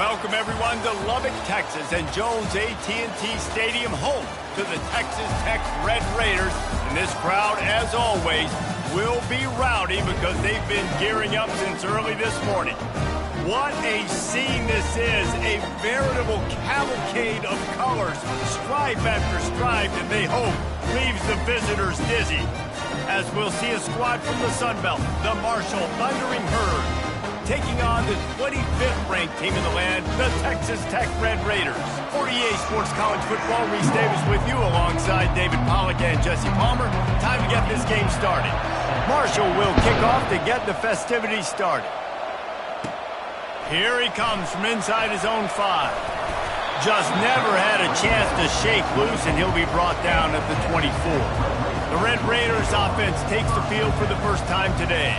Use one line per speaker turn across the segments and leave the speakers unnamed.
Welcome, everyone, to Lubbock, Texas, and Jones AT&T Stadium, home to the Texas Tech Red Raiders. And this crowd, as always, will be rowdy because they've been gearing up since early this morning. What a scene this is, a veritable cavalcade of colors, stripe after stripe, and they hope leaves the visitors dizzy. As we'll see a squad from the Sun Belt, the Marshall Thundering Herd, taking on the 25th ranked team in the land, the Texas Tech Red Raiders. For EA Sports College Football, Reese Davis with you alongside David Pollack and Jesse Palmer. Time to get this game started. Marshall will kick off to get the festivities started. Here he comes from inside his own 5. Just never had a chance to shake loose, and he'll be brought down at the 24. The Red Raiders offense takes the field for the first time today.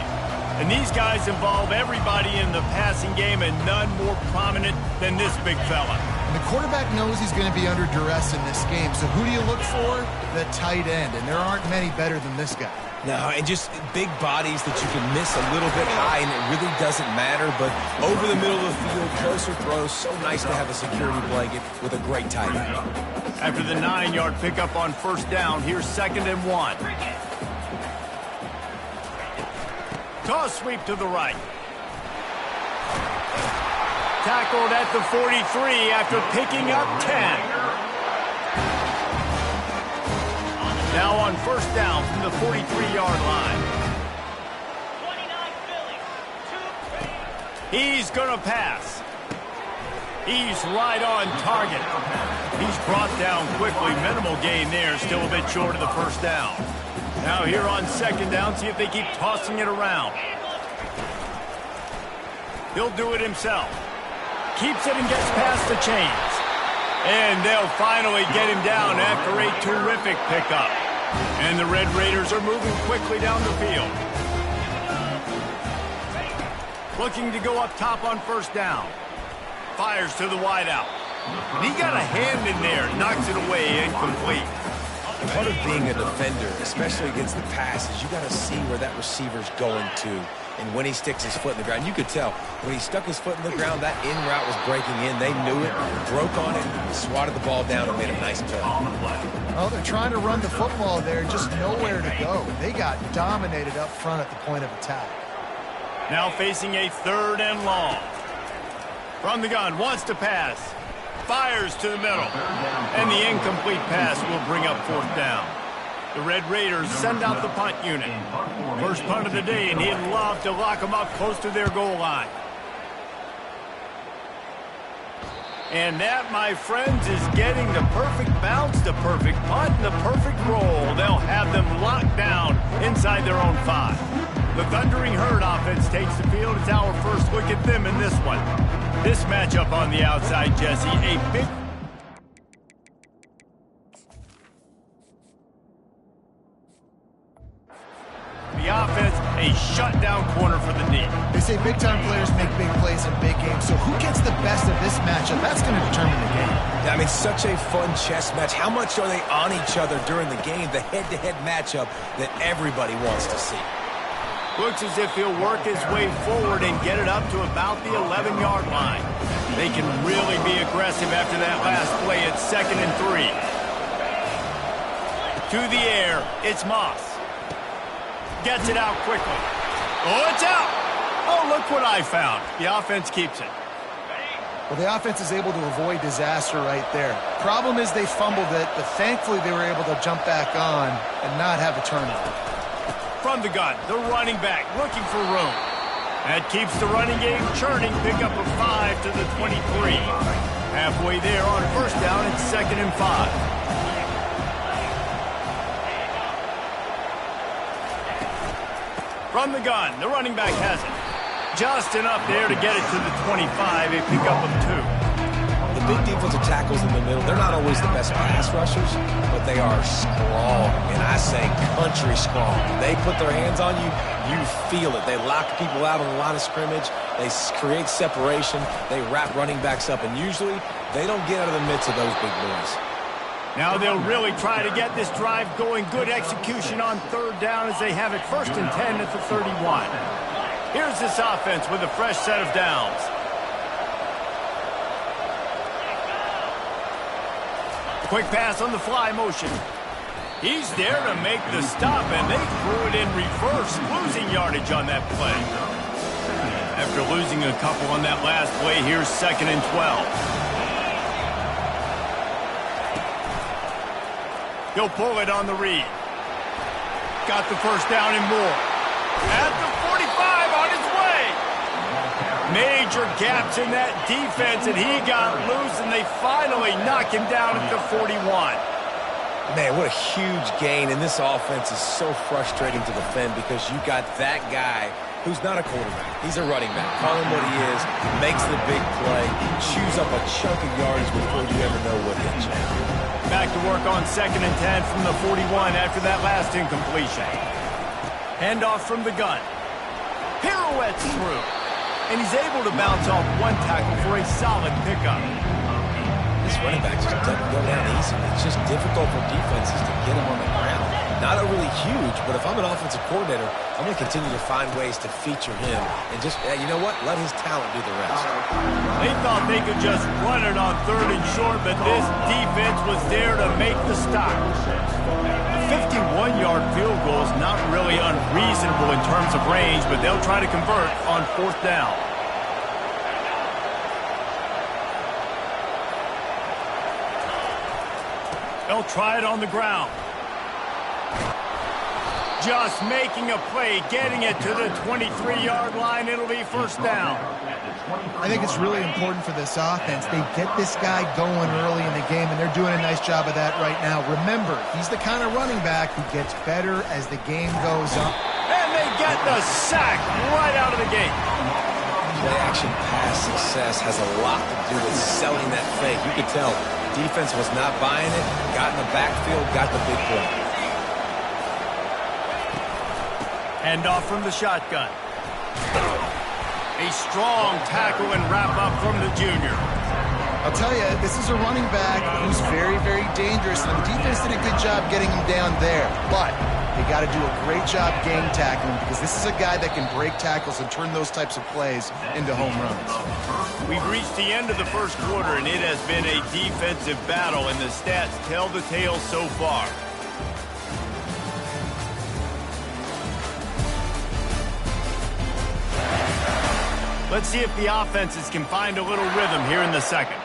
And these guys involve everybody in the passing game, and none more prominent than this big fella.
And the quarterback knows he's going to be under duress in this game. So who do you look for? The tight end. And there aren't many better than this guy.
No, and just big bodies that you can miss a little bit high, and it really doesn't matter. But over the middle of the field, closer throws, so nice to have a security blanket with a great tight end.
After the 9-yard pickup on first down, here's 2nd and 1. Toss sweep to the right. Tackled at the 43 after picking up 10. Now on first down from the 43-yard line. He's going to pass. He's right on target. He's brought down quickly. Minimal gain there. Still a bit short of the first down. Now here on 2nd down, see if they keep tossing it around. He'll do it himself. Keeps it and gets past the chains. And they'll finally get him down after a terrific pickup. And the Red Raiders are moving quickly down the field. Looking to go up top on first down. Fires to the wideout. And he got a hand in there, knocks it away, incomplete.
Part of being a defender, especially against the pass, is you got to see where that receiver's going to. And when he sticks his foot in the ground, you could tell when he stuck his foot in the ground, that in route was breaking in. They knew it, broke on it, swatted the ball down, and made a nice play.
Well, they're trying to run the football there, just nowhere to go. They got dominated up front at the point of attack.
Now facing a 3rd and long. From the gun, wants to pass. Fires to the middle. And the incomplete pass will bring up 4th down. The Red Raiders send out the punt unit. First punt of the day, and he'd love to lock them up close to their goal line. And that, my friends, is getting the perfect bounce, the perfect punt, and the perfect roll. They'll have them locked down inside their own 5. The Thundering Herd offense takes the field. It's our first look at them in this one. This matchup on the outside, Jesse, a big... The offense, a shutdown corner for the D.
They say big-time players make big plays in big games, so who gets the best of this matchup? That's going to determine the game.
I mean, such a fun chess match. How much are they on each other during the game, the head-to-head matchup that everybody wants to see?
Looks as if he'll work his way forward and get it up to about the 11-yard line. They can really be aggressive after that last play at 2nd and 3. To the air, it's Moss. Gets it out quickly. Oh, it's out! Oh, look what I found. The offense keeps it.
Well, the offense is able to avoid disaster right there. Problem is they fumbled it, but thankfully they were able to jump back on and not have a turnover.
From the gun, the running back looking for room. That keeps the running game churning. Pick up a 5 to the 23. Halfway there on first down, it's 2nd and 5. From the gun, the running back has it. Just enough there to get it to the 25, a pickup of 2.
The big defensive tackles in the middle, they're not always the best pass rushers, but they are strong, and I say country strong. They put their hands on you, you feel it. They lock people out on the line of scrimmage. They create separation. They wrap running backs up, and usually they don't get out of the midst of those big boys.
Now they'll really try to get this drive going. Good execution on 3rd down as they have it 1st and 10 at the 31. Here's this offense with a fresh set of downs. Quick pass on the fly motion. He's there to make the stop, and they threw it in reverse, losing yardage on that play. After losing a couple on that last play, here's 2nd and 12. He'll pull it on the read. Got the first down and more. At the 45 on his way. Major gaps in that defense, and he got loose, and they finally knock him down at the 41.
Man, what a huge gain, and this offense is so frustrating to defend because you got that guy who's not a quarterback. He's a running back. Call him what he is, makes the big play, chews up a chunk of yardage before you ever know what hit you.
Back to work on 2nd and 10 from the 41 after that last incompletion. Handoff from the gun. Pirouettes through. And he's able to bounce off one tackle for a solid pickup.
This running back just doesn't go down easy. It's just difficult for defenses to get him on the ground. Not a really huge, but if I'm an offensive coordinator, I'm going to continue to find ways to feature him and just, you know what, let his talent do the rest.
They thought they could just run it on 3rd and short, but this defense was there to make the stop. A 51-yard field goal is not really unreasonable in terms of range, but they'll try to convert on 4th down. They'll try it on the ground. Just making a play, getting it to the 23-yard line. It'll be 1st down.
I think it's really important for this offense. They get this guy going early in the game, and they're doing a nice job of that right now. Remember, he's the kind of running back who gets better as the game goes on.
And they get the sack right out of the gate.
Play-action pass success has a lot to do with selling that fake. You could tell defense was not buying it, got in the backfield, got the big play.
Handoff from the shotgun. A strong tackle and wrap-up from the junior.
I'll tell you, this is a running back who's very, very dangerous, and the defense did a good job getting him down there. But they got to do a great job game tackling because this is a guy that can break tackles and turn those types of plays into home runs.
We've reached the end of the first quarter, and it has been a defensive battle, and the stats tell the tale so far. Let's see if the offenses can find a little rhythm here in the second.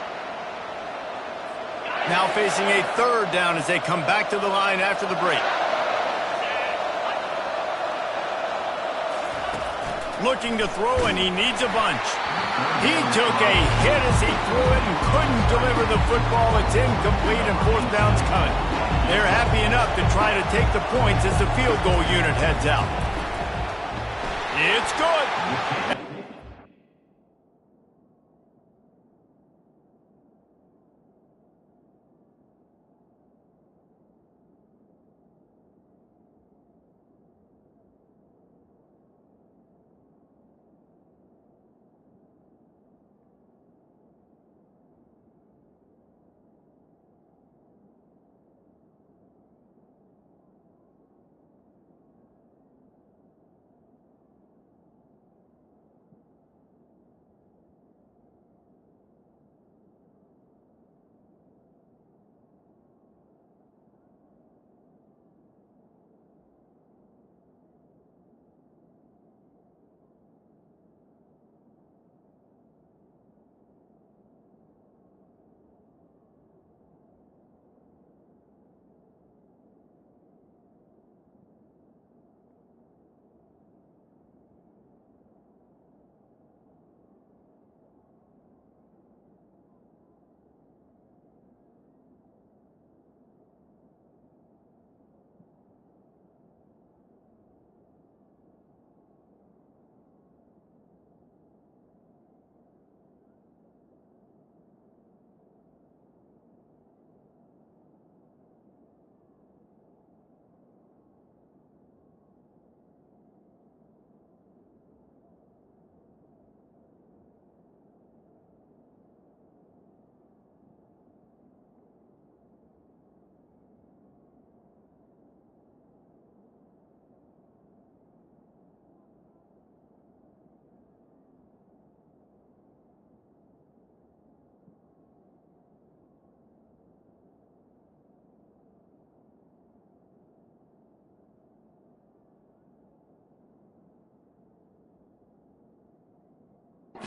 Now facing a 3rd down as they come back to the line after the break. Looking to throw, and he needs a bunch. He took a hit as he threw it and couldn't deliver the football. It's incomplete, and 4th down's coming. They're happy enough to try to take the points as the field goal unit heads out. It's good.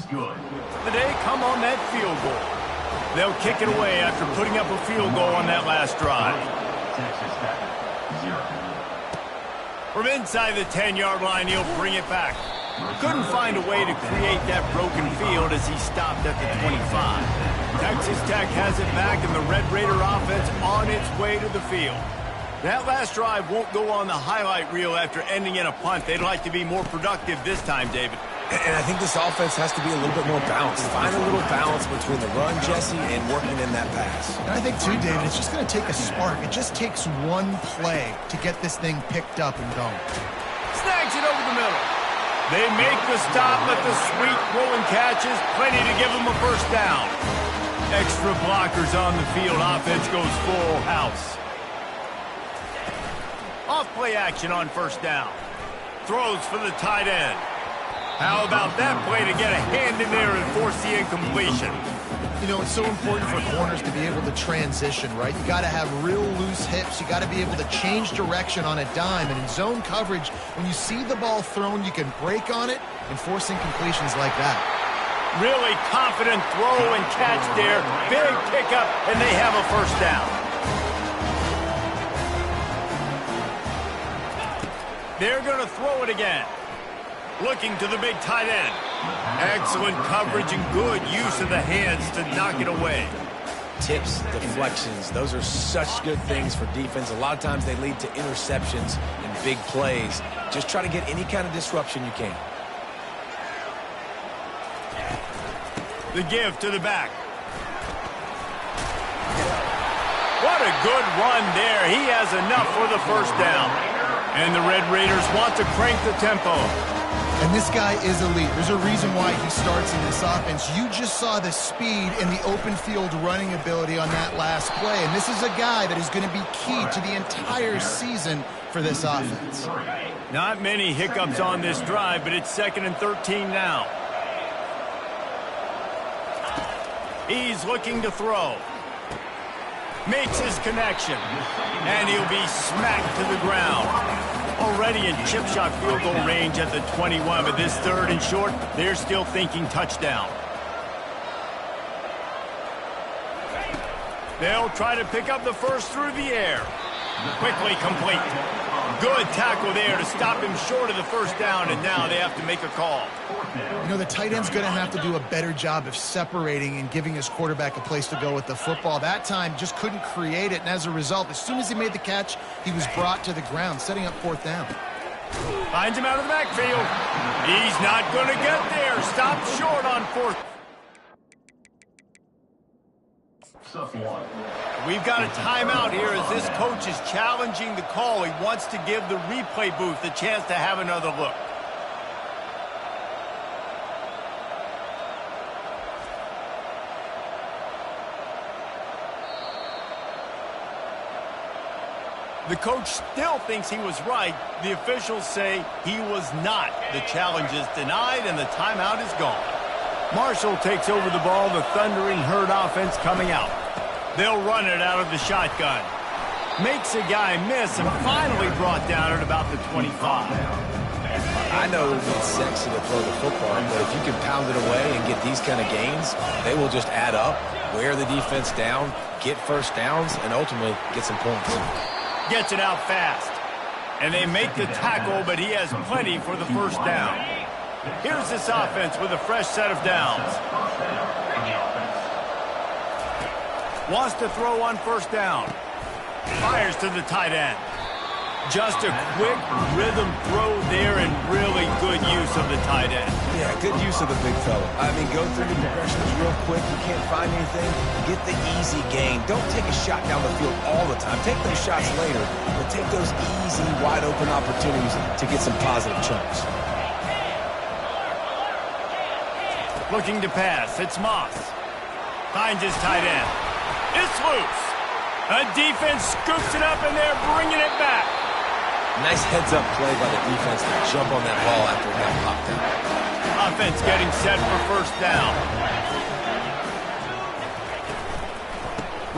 They come on that field goal. They'll kick it away after putting up a field goal on that last drive. From inside the 10-yard line, he'll bring it back. Couldn't find a way to create that broken field as he stopped at the 25. Texas Tech has it back, and the Red Raider offense on its way to the field. That last drive won't go on the highlight reel after ending in a punt. They'd like to be more productive this time, David.
And I think this offense has to be a little bit more balanced. Find a little balance between the run, Jesse, and working in that pass.
And I think, too, David, it's just going to take a spark. It just takes one play to get this thing picked up and going.
Snags it over the middle. They make the stop, but the sweet rolling catches, plenty to give them a first down. Extra blockers on the field. Offense goes full house. Off play action on first down. Throws for the tight end. How about that play to get a hand in there and force the incompletion?
You know, it's so important for corners to be able to transition, right? You got to have real loose hips. You got to be able to change direction on a dime. And in zone coverage, when you see the ball thrown, you can break on it and force incompletions like that.
Really confident throw and catch there. Big pickup, and they have a first down. They're going to throw it again. Looking to the big tight end. Excellent coverage and good use of the hands to knock it away.
Tips, deflections, those are such good things for defense. A lot of times they lead to interceptions and big plays. Just try to get any kind of disruption you can.
The give to the back. What a good run there. He has enough for the first down. And the Red Raiders want to crank the tempo.
And this guy is elite. There's a reason why he starts in this offense. You just saw the speed and the open field running ability on that last play. And this is a guy that is going to be key to the entire season for this offense.
Not many hiccups on this drive, but it's 2nd and 13 now. He's looking to throw. Makes his connection. And he'll be smacked to the ground. Already in chip shot field goal range at the 21, but this 3rd and short, they're still thinking touchdown. They'll try to pick up the first through the air. Quickly complete. Good tackle there to stop him short of the first down, and now they have to make a call.
You know, the tight end's going to have to do a better job of separating and giving his quarterback a place to go with the football. That time just couldn't create it, and as a result, as soon as he made the catch, he was brought to the ground, setting up 4th down.
Finds him out of the backfield. He's not going to get there. Stopped short on 4th. We've got a timeout here as this coach is challenging the call. He wants to give the replay booth a chance to have another look. The coach still thinks he was right. The officials say he was not. The challenge is denied and the timeout is gone. Marshall takes over the ball, the Thundering Herd offense coming out. They'll run it out of the shotgun. Makes a guy miss and finally brought down at about the 25.
I know it's sexy to throw the football, but if you can pound it away and get these kind of gains, they will just add up, wear the defense down, get first downs, and ultimately get some points.
Gets it out fast. And they make the tackle, but he has plenty for the first down. Here's this offense with a fresh set of downs. Wants to throw on first down. Fires to the tight end. Just a quick rhythm throw there and really good use of the tight end.
Yeah, good use of the big fella. I mean, go through the progressions real quick. You can't find anything. Get the easy gain. Don't take a shot down the field all the time. Take those shots later, but take those easy, wide-open opportunities to get some positive chunks.
Looking to pass. It's Moss. Finds his tight end. It's loose. A defense scoops it up, and they're bringing it back.
Nice heads-up play by the defense to jump on that ball after it got popped out.
Offense getting set for first down.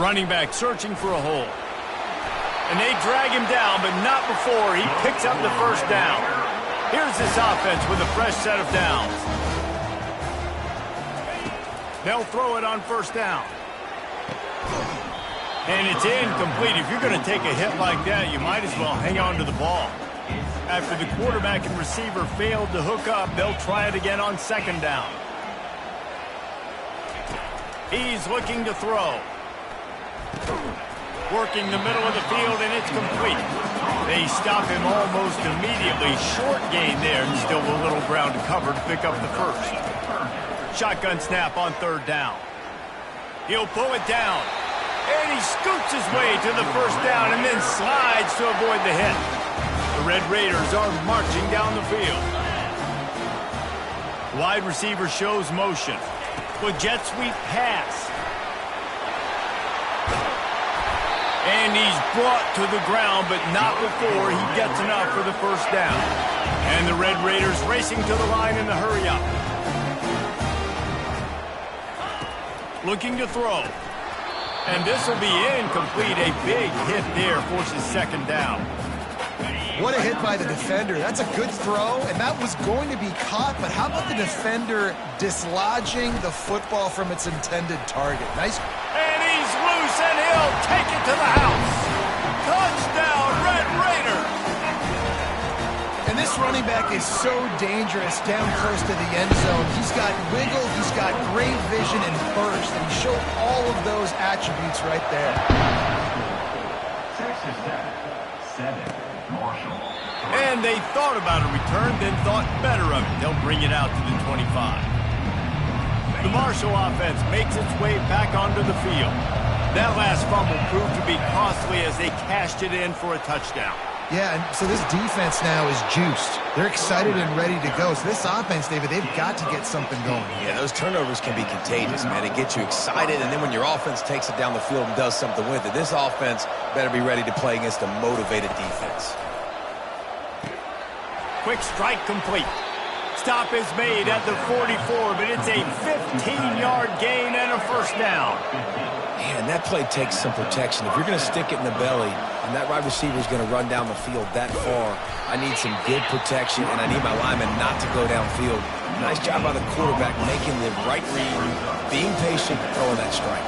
Running back searching for a hole. And they drag him down, but not before he picks up the first down. Here's this offense with a fresh set of downs. They'll throw it on first down. And it's incomplete. If you're going to take a hit like that, you might as well hang on to the ball. After the quarterback and receiver failed to hook up, they'll try it again on second down. He's looking to throw. Working the middle of the field, and it's complete. They stop him almost immediately. Short gain there, and still a little ground to cover to pick up the first. Shotgun snap on third down. He'll pull it down. And he scoots his way to the first down and then slides to avoid the hit. The Red Raiders are marching down the field. Wide receiver shows motion. With jet sweep pass. And he's brought to the ground, but not before he gets enough for the first down. And the Red Raiders racing to the line in the hurry up. Looking to throw. And this will be incomplete. A big hit there forces second down.
What a hit by the defender. That's a good throw, and that was going to be caught, but how about the defender dislodging the football from its intended target? Nice.
And he's loose, and he'll take it to the house. Touchdown, Red Raiders.
And this running back is so dangerous down close to the end zone. He's got wiggle, he's got great vision and burst, and he showed all of those attributes right there.
Texas Tech, 7.
And they thought about a return, then thought better of it. They'll bring it out to the 25. The Marshall offense makes its way back onto the field. That last fumble proved to be costly as they cashed it in for a touchdown.
Yeah, and so this defense now is juiced. They're excited and ready to go. So this offense, David, they've got to get something going.
Yeah, those turnovers can be contagious, man. It gets you excited, and then when your offense takes it down the field and does something with it, this offense better be ready to play against a motivated defense.
Quick strike complete. Stop is made at the 44, but it's a 15-yard gain and a first down.
Man, that play takes some protection. If you're going to stick it in the belly and that wide receiver is going to run down the field that far, I need some good protection, and I need my lineman not to go downfield. Nice job by the quarterback making the right read, being patient, throwing that strike.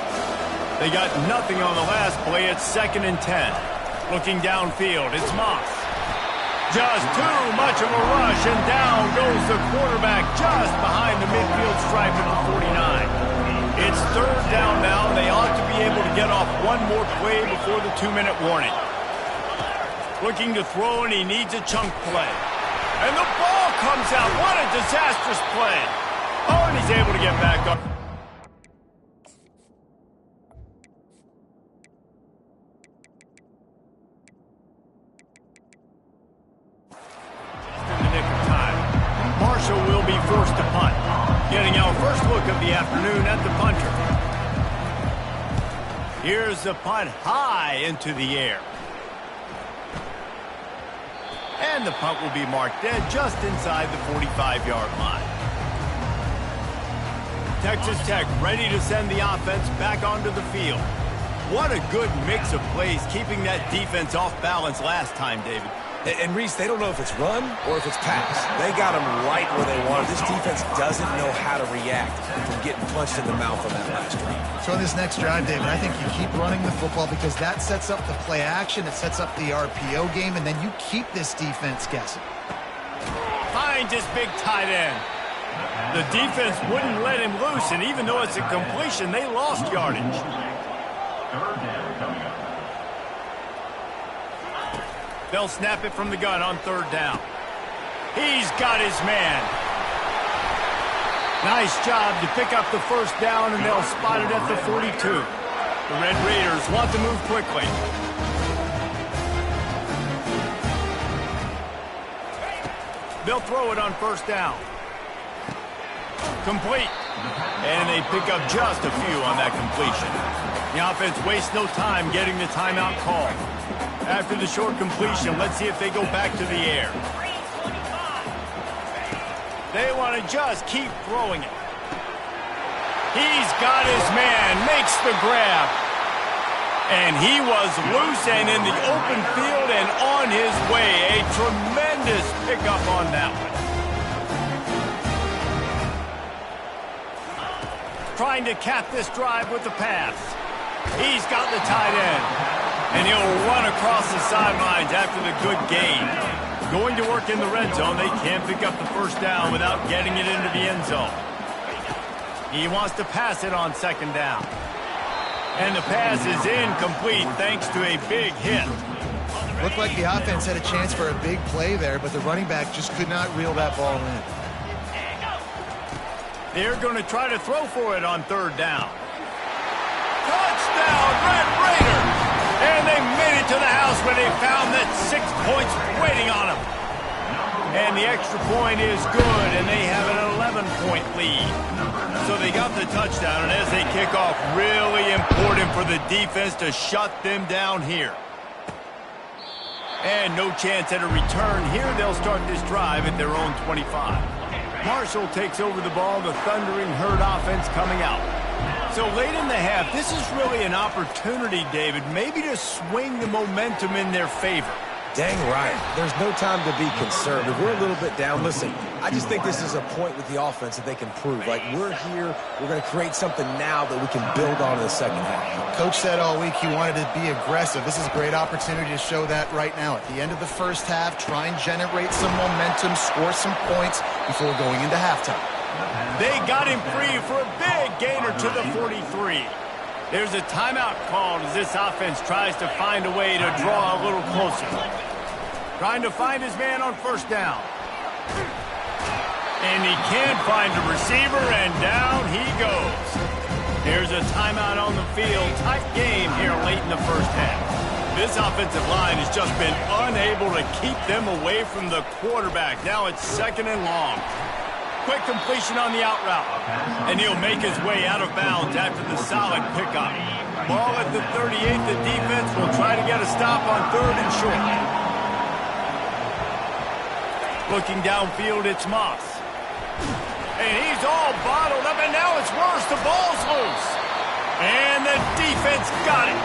They got nothing on the last play. It's 2nd and 10. Looking downfield, it's Moss. Just too much of a rush, and down goes the quarterback just behind the midfield stripe at the 49. It's third down now. They ought to be able to get off one more play before the 2-minute warning. Looking to throw, and he needs a chunk play. And the ball comes out. What a disastrous play. Oh, and he's able to get back up. In the nick of time. Marshall will be forced to punt. Getting our first look of the afternoon at the punter. Here's the punt high into the air. And the punt will be marked dead just inside the 45-yard line. Texas Tech ready to send the offense back onto the field. What a good mix of plays, keeping that defense off balance last time, David.
And Reese, they don't know if it's run or if it's pass. They got them right where they want it. This defense doesn't know how to react from getting punched in the mouth on that last drive.
So in this next drive, David, I think you keep running the football because that sets up the play action, it sets up the RPO game, and then you keep this defense guessing.
Finds his big tight end. The defense wouldn't let him loose, and even though it's a completion, they lost yardage.
Third down coming up.
They'll snap it from the gun on third down. He's got his man. Nice job to pick up the first down, and they'll spot it at the 42. The Red Raiders want to move quickly. They'll throw it on first down. Complete. And they pick up just a few on that completion. The offense wastes no time getting the timeout call. After the short completion, let's see if they go back to the air. They want to just keep throwing it. He's got his man, makes the grab. And he was loose and in the open field and on his way. A tremendous pickup on that one. trying to cap this drive with the pass. He's got the tight end. And he'll run across the sidelines after the good gain. Going to work in the red zone, they can't pick up the first down without getting it into the end zone. He wants to pass it on second down. And the pass is incomplete thanks to a big hit.
Looked like the offense had a chance for a big play there, but the running back just could not reel that ball in.
They're going to try to throw for it on third down. Touchdown, Red Raiders! And they made it to the house where they found that 6 points waiting on them. And the extra point is good, and they have an 11-point lead. So they got the touchdown, and as they kick off, really important for the defense to shut them down here. And no chance at a return here. They'll start this drive at their own 25. Marshall takes over the ball, the Thundering Herd offense coming out. So late in the half, this is really an opportunity, David, maybe to swing the momentum in their favor.
Dang right. There's no time to be concerned. If we're a little bit down, listen, I just think this is a point with the offense that they can prove. Like, we're here, we're going to create something now that we can build on in the second half.
Coach said all week he wanted to be aggressive. This is a great opportunity to show that right now. At the end of the first half, try and generate some momentum, score some points before going into halftime.
They got him free for a big gainer to the 43. There's a timeout called as this offense tries to find a way to draw a little closer. Trying to find his man on first down. And he can't find a receiver, and down he goes. There's a timeout on the field. Tight game here late in the first half. This offensive line has just been unable to keep them away from the quarterback. Now it's second and long. Quick completion on the out route. And he'll make his way out of bounds after the solid pickup. Ball at the 38. The defense will try to get a stop on third and short. Looking downfield, it's Moss. And he's all bottled up, and now it's worse. The ball's loose. And the defense got it.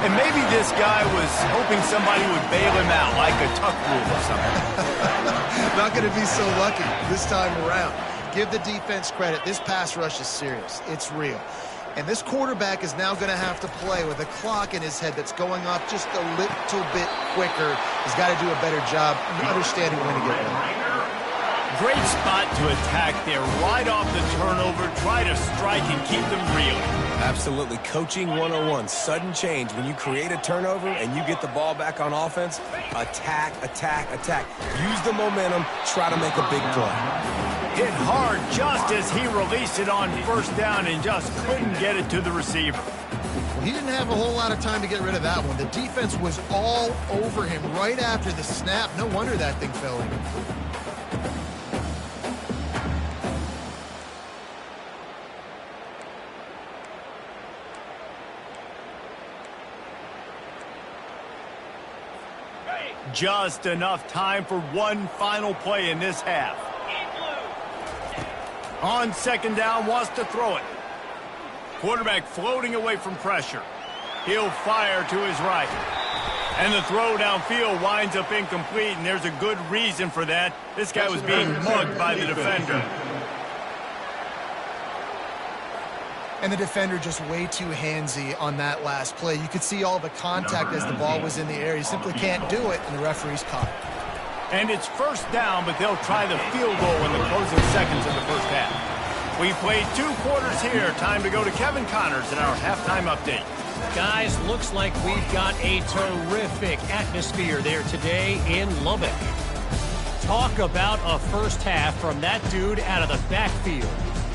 And maybe this guy was hoping somebody would bail him out, like a tuck rule or something.
Not going to be so lucky this time around. Give the defense credit. This pass rush is serious. It's real. And this quarterback is now going to have to play with a clock in his head that's going off just a little bit quicker. He's got to do a better job understanding when to get ready.
Great spot to attack there. Right off the turnover, try to strike and keep them reeling.
Absolutely. Coaching 101. Sudden change. When you create a turnover and you get the ball back on offense, attack, attack, attack. Use the momentum. Try to make a big play.
Hit hard just as he released it on first down and just couldn't get it to the receiver.
Well, he didn't have a whole lot of time to get rid of that one. The defense was all over him right after the snap. No wonder that thing fell in.
Just enough time for one final play in this half. On second down, wants to throw it. Quarterback floating away from pressure. He'll fire to his right. And the throw downfield winds up incomplete, and there's a good reason for that. This guy was being mugged by the defender.
And the defender just way too handsy on that last play. You could see all the contact as the ball was in the air. He simply can't do it, and the referee's caught it.
And it's first down, but they'll try the field goal in the closing seconds of the first half. We've played 2 quarters here. Time to go to Kevin Connors in our halftime update.
Guys, looks like we've got a terrific atmosphere there today in Lubbock. Talk about a first half from that dude out of the backfield.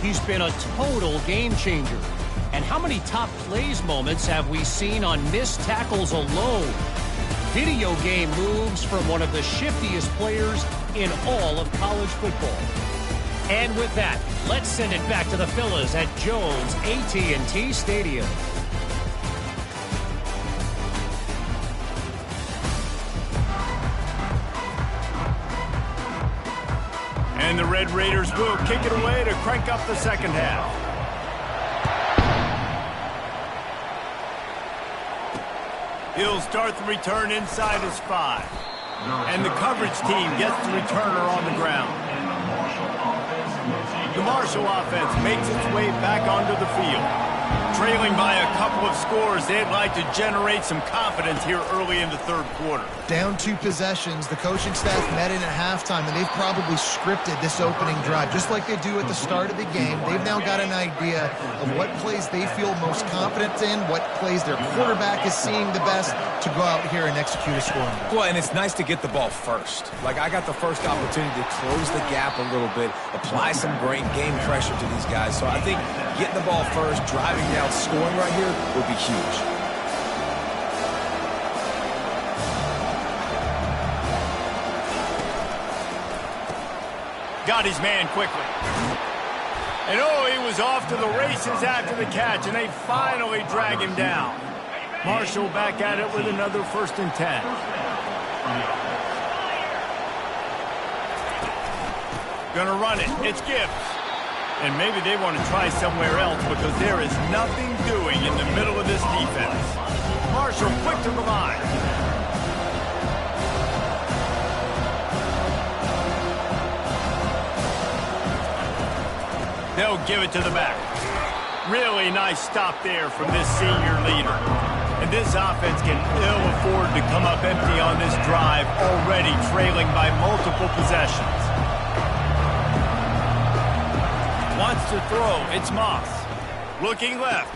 He's been a total game changer. And how many top plays moments have we seen on missed tackles alone? Video game moves from one of the shiftiest players in all of college football. And with that, let's send it back to the fellas at Jones AT&T Stadium.
And the Red Raiders will kick it away to crank up the second half. He'll start the return inside his 5. And the coverage team gets the returner on the ground. The Marshall offense makes its way back onto the field. Trailing by a couple of scores, they'd like to generate some confidence here early in the third quarter.
Down 2 possessions, the coaching staff met in at halftime, and they've probably scripted this opening drive, just like they do at the start of the game. They've now got an idea of what plays they feel most confident in, what plays their quarterback is seeing the best to go out here and execute a scoring drive.
Well, and it's nice to get the ball first. Like, I got the first opportunity to close the gap a little bit, apply some great game pressure to these guys. So I think getting the ball first, driving down, scoring right here would be huge.
Got his man quickly. And oh, he was off to the races after the catch, and they finally drag him down. Marshall back at it with another 1st and 10. Gonna run it. It's Gibbs. And maybe they want to try somewhere else because there is nothing doing in the middle of this defense. Marshall quick to the line. They'll give it to the back. Really nice stop there from this senior leader. And this offense can ill afford to come up empty on this drive, already trailing by multiple possessions. Wants to throw. It's Moss. Looking left.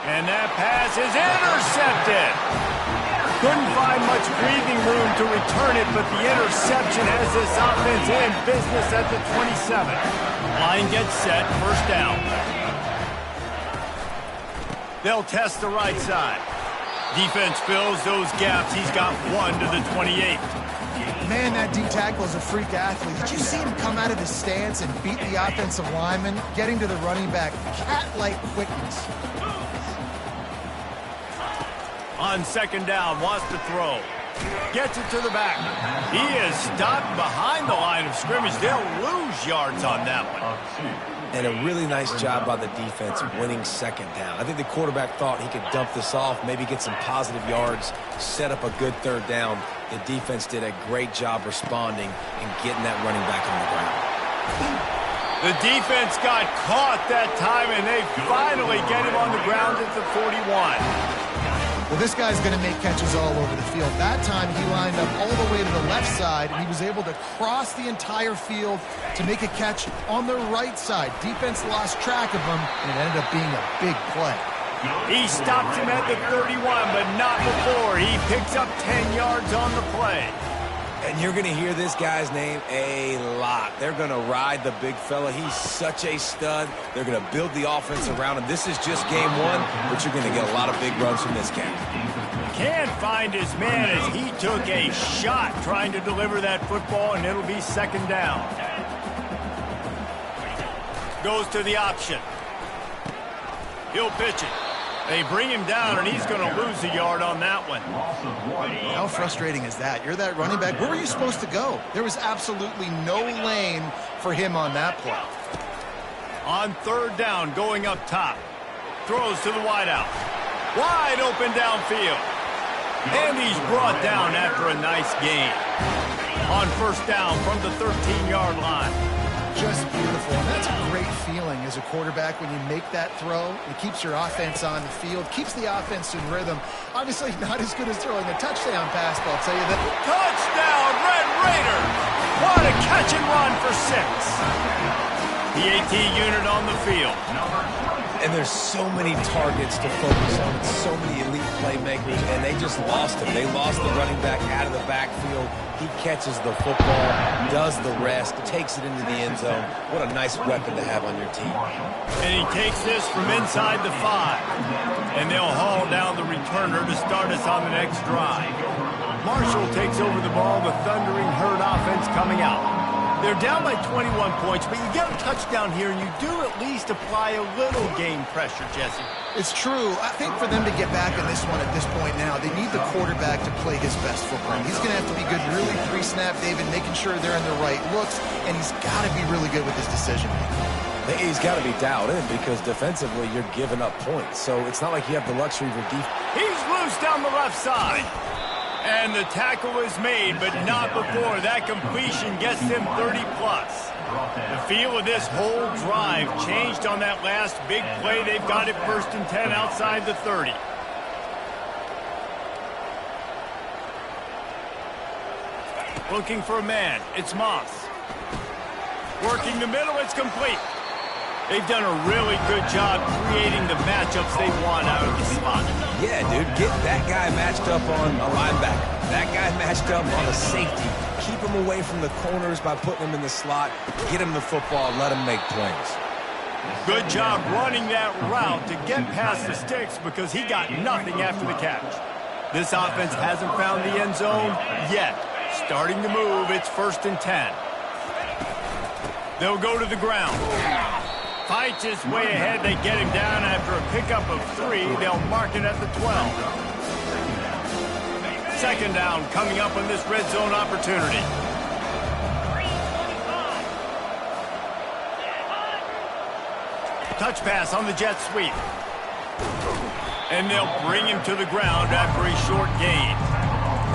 And that pass is intercepted. Couldn't find much breathing room to return it, but the interception has this offense in business at the 27. Line gets set. 1st down. They'll test the right side. Defense fills those gaps. He's got 1 to the 28.
Man, that D-tackle is a freak athlete. Did you see him come out of his stance and beat the offensive lineman, getting to the running back? Cat-like quickness.
On 2nd down, wants to throw. Gets it to the back. He is stopped behind the line of scrimmage. They'll lose yards on that one.
And a really nice job by the defense winning 2nd down. I think the quarterback thought he could dump this off, maybe get some positive yards, set up a good 3rd down. The defense did a great job responding and getting that running back on the ground.
The defense got caught that time, and they finally get him on the ground at the 41.
Well, this guy's going to make catches all over the field. That time, he lined up all the way to the left side, and he was able to cross the entire field to make a catch on the right side. Defense lost track of him, and it ended up being a big play.
He stopped him at the 31, but not before. He picks up 10 yards on the play.
And you're going to hear this guy's name a lot. They're going to ride the big fella. He's such a stud. They're going to build the offense around him. This is just game 1, but you're going to get a lot of big runs from this guy.
Can't find his man as he took a shot trying to deliver that football, and it'll be 2nd down. Goes to the option. He'll pitch it. They bring him down, and he's going to lose a yard on that one.
How frustrating is that? You're that running back. Where were you supposed to go? There was absolutely no lane for him on that play.
On 3rd down, going up top. Throws to the wideout. Wide open downfield. And he's brought down after a nice gain. On 1st down from the 13-yard line.
Just beautiful, and that's a great feeling as a quarterback when you make that throw. It keeps your offense on the field, keeps the offense in rhythm. Obviously not as good as throwing a touchdown pass, but I'll tell you that.
Touchdown, Red Raiders! What a catch and run for 6. The AT unit on the field.
And there's so many targets to focus on, and so many elite playmakers, and they just lost him. They lost the running back out of the backfield. He catches the football, does the rest, takes it into the end zone. What a nice weapon to have on your team.
And he takes this from inside the 5. And they'll haul down the returner to start us on the next drive. Marshall takes over the ball, the Thundering Herd offense coming out. They're down by 21 points, but you get a touchdown here, and you do at least apply a little game pressure, Jesse.
It's true. I think for them to get back in this one at this point now, they need the quarterback to play his best football. He's going to have to be good really pre-snap, David, making sure they're in the right looks, and he's got to be really good with his decision-making.
He's got to be dialed in because defensively you're giving up points. So it's not like you have the luxury of your defense.
He's loose down the left side. And the tackle is made, but not before. That completion gets him 30+. The feel of this whole drive changed on that last big play. They've got it 1st and 10 outside the 30. Looking for a man. It's Moss. Working the middle. It's complete. They've done a really good job creating the matchups they want out of the slot.
Yeah, dude, get that guy matched up on a linebacker. That guy matched up on a safety. Keep him away from the corners by putting him in the slot. Get him the football. Let him make plays.
Good job running that route to get past the sticks because he got nothing after the catch. This offense hasn't found the end zone yet. Starting to move. It's 1st and 10. They'll go to the ground. Fights his way ahead. They get him down after a pickup of 3. They'll mark it at the 12. 2nd down coming up on this red zone opportunity. Touch pass on the jet sweep. And they'll bring him to the ground after a short gain.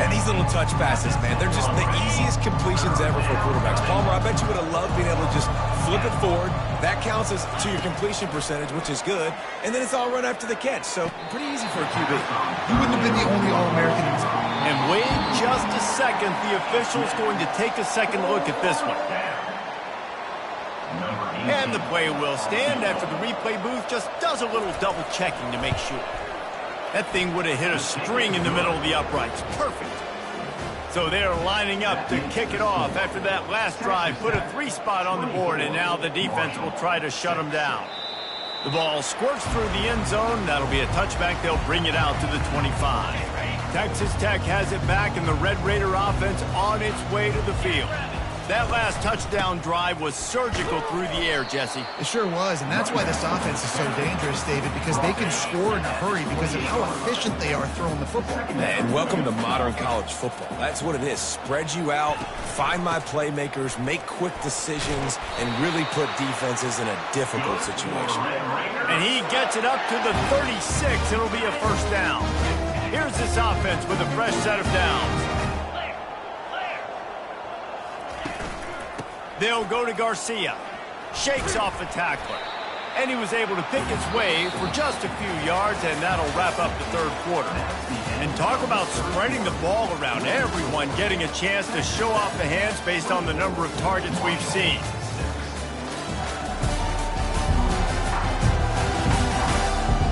And these little touch passes, man, they're just the easiest completions ever for quarterbacks. Palmer, I bet you would have loved being able to just flip it forward. That counts as to your completion percentage, which is good. And then it's all run after the catch. So pretty easy for a QB.
He wouldn't have been the only All-American.
And wait just a second. The official's going to take a second look at this one. And the play will stand after the replay booth just does a little double checking to make sure. That thing would have hit a string in the middle of the uprights. Perfect. So they're lining up to kick it off after that last drive. Put a 3 spot on the board, and now the defense will try to shut them down. The ball squirts through the end zone. That'll be a touchback. They'll bring it out to the 25. Texas Tech has it back, and the Red Raider offense on its way to the field. That last touchdown drive was surgical through the air, Jesse.
It sure was, and that's why this offense is so dangerous, David, because they can score in a hurry because of how efficient they are throwing the football.
And welcome to modern college football. That's what it is. Spread you out, find my playmakers, make quick decisions, and really put defenses in a difficult situation.
And he gets it up to the 36. It'll be a 1st down. Here's this offense with a fresh set of downs. They'll go to Garcia. Shakes off the tackler. And he was able to pick his way for just a few yards, and that'll wrap up the 3rd quarter. And talk about spreading the ball around. Everyone getting a chance to show off the hands based on the number of targets we've seen.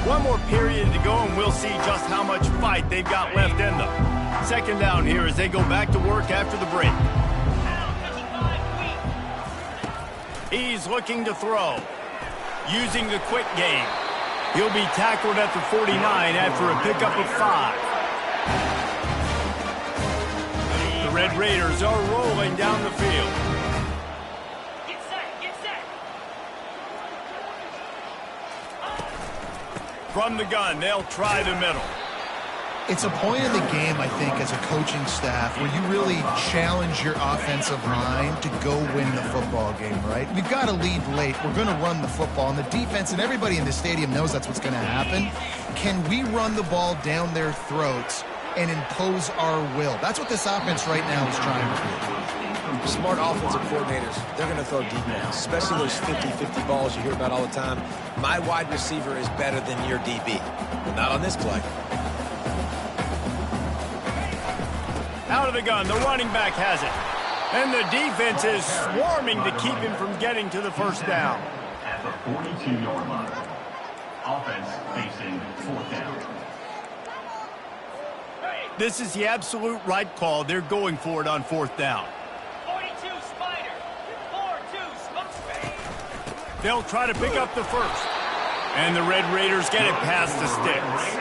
One more period to go, and we'll see just how much fight they've got left in them. 2nd down here as they go back to work after the break. He's looking to throw. Using the quick game. He'll be tackled at the 49 after a pickup of 5. The Red Raiders are rolling down the field.
Get set, get set.
From the gun, they'll try the middle.
It's a point in the game, I think, as a coaching staff where you really challenge your offensive line to go win the football game, right? We've got to lead late. We're going to run the football, and the defense and everybody in the stadium knows that's what's going to happen. Can we run the ball down their throats and impose our will? That's what this offense right now is trying to do.
Smart offensive coordinators, they're going to throw deep balls, especially those 50-50 balls you hear about all the time. My wide receiver is better than your DB. But not on this play.
Out of the gun, the running back has it. And the defense is swarming to keep him from getting to the 1st down.
At the 42-yard line. Offense facing 4th down.
This is the absolute right call. They're going for it on 4th down.
42 Spider. 4-2 Smoke Spray.
They'll try to pick up the 1st. And the Red Raiders get it past the sticks.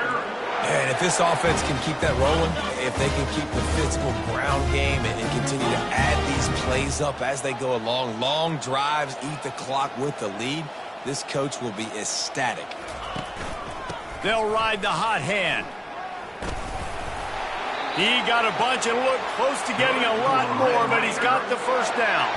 And if this offense can keep that rolling, if they can keep the physical ground game and continue to add these plays up as they go along, long drives, eat the clock with the lead, this coach will be ecstatic.
They'll ride the hot hand. He got a bunch and looked close to getting a lot more, but he's got the 1st down.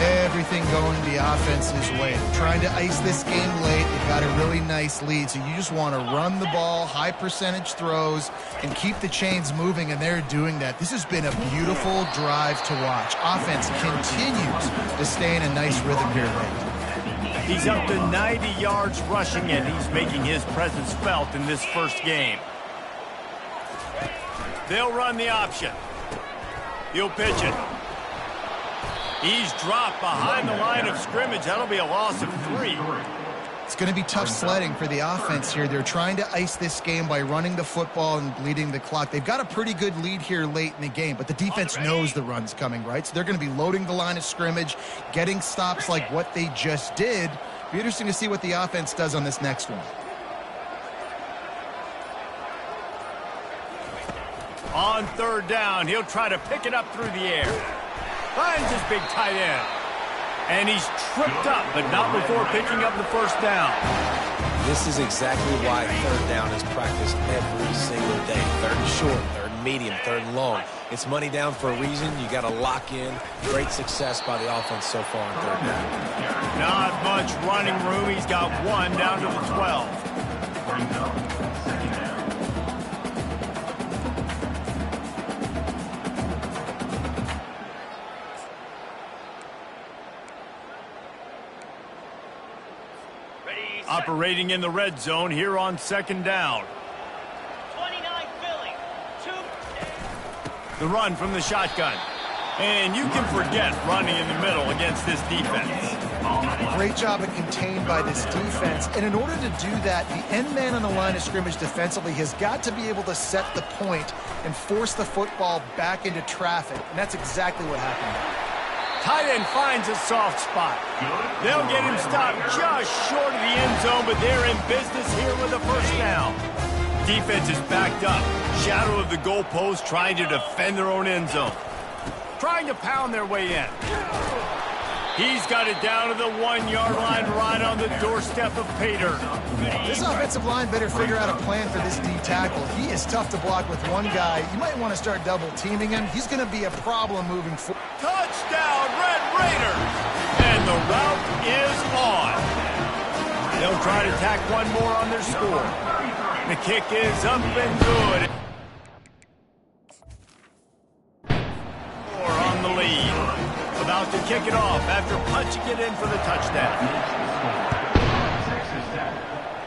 Everything going the offense's way. They're trying to ice this game late. They've got a really nice lead, so you just want to run the ball, high percentage throws, and keep the chains moving, and they're doing that. This has been a beautiful drive to watch. Offense continues to stay in a nice rhythm here late.
He's up to 90 yards rushing, and he's making his presence felt in this first game. They'll run the option. He'll pitch it. He's dropped behind the line of scrimmage. That'll be a loss of 3.
It's going to be tough sledding for the offense here. They're trying to ice this game by running the football and bleeding the clock. They've got a pretty good lead here late in the game, but the defense knows the run's coming, right? So they're going to be loading the line of scrimmage, getting stops like what they just did. Be interesting to see what the offense does on this next one.
On third down, he'll try to pick it up through the air. Finds his big tight end. And he's tripped up, but not before picking up the first down.
This is exactly why third down is practiced every single day. Third and short, third and medium, third and long. It's money down for a reason. You got to lock in. Great success by the offense so far on third down.
Not much running room. He's got 1 down to the 12. Operating in the red zone here on second down.
29 Philly. 2.
The run from the shotgun. And you can forget running in the middle against this defense.
Great job of contained by this defense. And in order to do that, the end man on the line of scrimmage defensively has got to be able to set the point and force the football back into traffic. And that's exactly what happened.
Tight end finds a soft spot. They'll get him stopped just short of the end zone, but they're in business here with a first down. Defense is backed up. Shadow of the goalpost, trying to defend their own end zone. Trying to pound their way in. He's got it down to the 1-yard line, right on the doorstep of Pater.
This offensive line better figure out a plan for this D tackle. He is tough to block with one guy. You might want to start double teaming him. He's going to be a problem moving forward.
Touchdown, Red Raiders! And the route is on. They'll try to tack one more on their score. The kick is up and good. On the lead. About to kick it off after punching it in for the touchdown.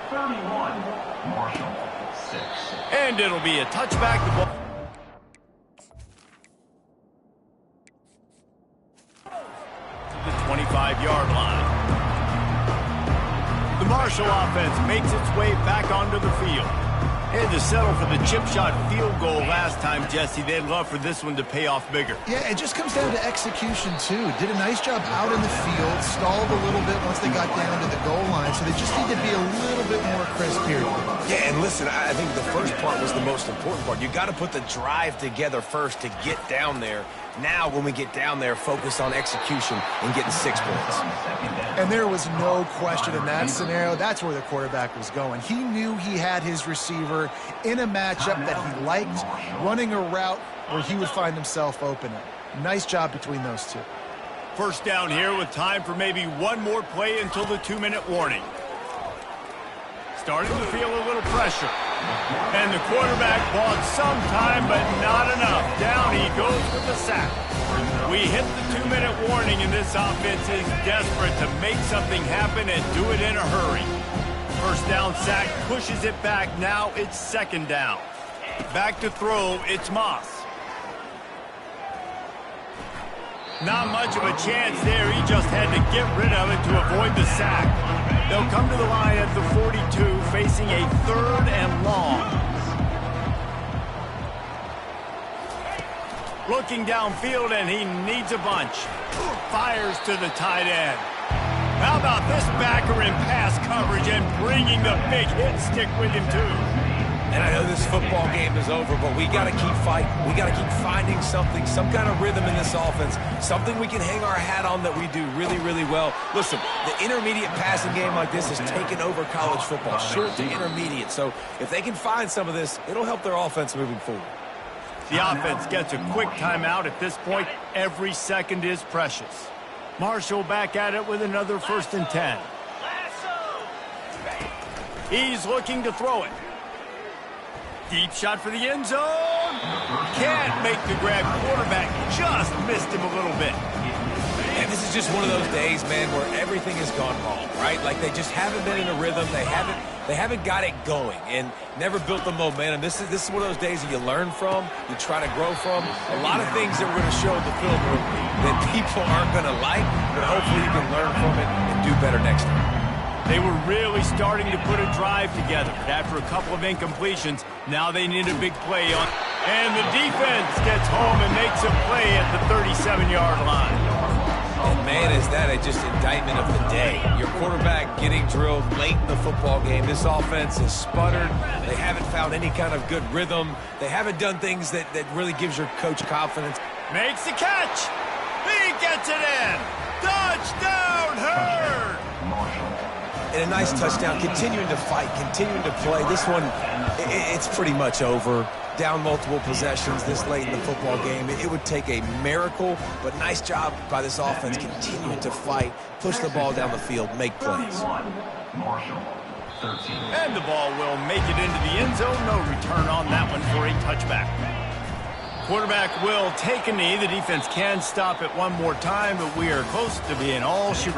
31, Marshall, 6.
And it'll be a touchback. The 25-yard line. The Marshall offense makes its way back onto the field. Had to settle for the chip shot field goal last time, Jesse. They'd love for this one to pay off bigger.
Yeah, it just comes down to execution, too. Did a nice job out in the field, stalled a little bit once they got down to the goal line, so they just need to be a little bit more crisp here.
Yeah, and listen, I think the first part was the most important part. You got to put the drive together first to get down there. Now, when we get down there, focus on execution and getting 6 points.
And there was no question in that scenario. That's where the quarterback was going. He knew he had his receiver in a matchup that he liked, running a route where he would find himself open. Nice job between those two.
First down here with time for maybe one more play until the 2-minute warning. Starting to feel a little pressure. And the quarterback bought some time, but not enough. Down he goes with the sack. We hit the 2-minute warning, and this offense is desperate to make something happen and do it in a hurry. First down sack pushes it back. Now it's second down. Back to throw, it's Moss. Not much of a chance there. He just had to get rid of it to avoid the sack. They'll come to the line at the 42, facing a 3rd and long. Looking downfield, and he needs a bunch. Fires to the tight end. How about this backer in pass coverage and bringing the big hit stick with him, too?
And I know this football game is over, but we got to keep fighting. We got to keep finding something, some kind of rhythm in this offense, something we can hang our hat on that we do really, really well. Listen, the intermediate passing game like this has taken over college football, short to intermediate. So if they can find some of this, it'll help their offense moving forward.
The offense gets a quick timeout at this point. Every second is precious. Marshall back at it with another 1st and 10. He's looking to throw it. Deep shot for the end zone. Can't make the grab. Quarterback just missed him a little bit.
And this is just one of those days, man, where everything has gone wrong, right? Like they just haven't been in a rhythm. They haven't got it going and never built the momentum. This is one of those days that you learn from, you try to grow from. A lot of things that we're going to show in the film room that people aren't going to like, but hopefully you can learn from it and do better next time.
They were really starting to put a drive together, but after a couple of incompletions, now they need a big play on. And the defense gets home and makes a play at the 37-yard line.
And man, is that just indictment of the day. Your quarterback getting drilled late in the football game. This offense has sputtered. They haven't found any kind of good rhythm. They haven't done things that really gives your coach confidence.
Makes the catch. He gets it in. Touchdown, Hurd.
And a nice touchdown, continuing to fight, continuing to play. This one, it's pretty much over. Down multiple possessions this late in the football game. It would take a miracle, but nice job by this offense continuing to fight, push the ball down the field, make plays.
And the ball will make it into the end zone. No return on that one for a touchback. Quarterback will take a knee. The defense can stop it one more time, but we are close to being all shooting.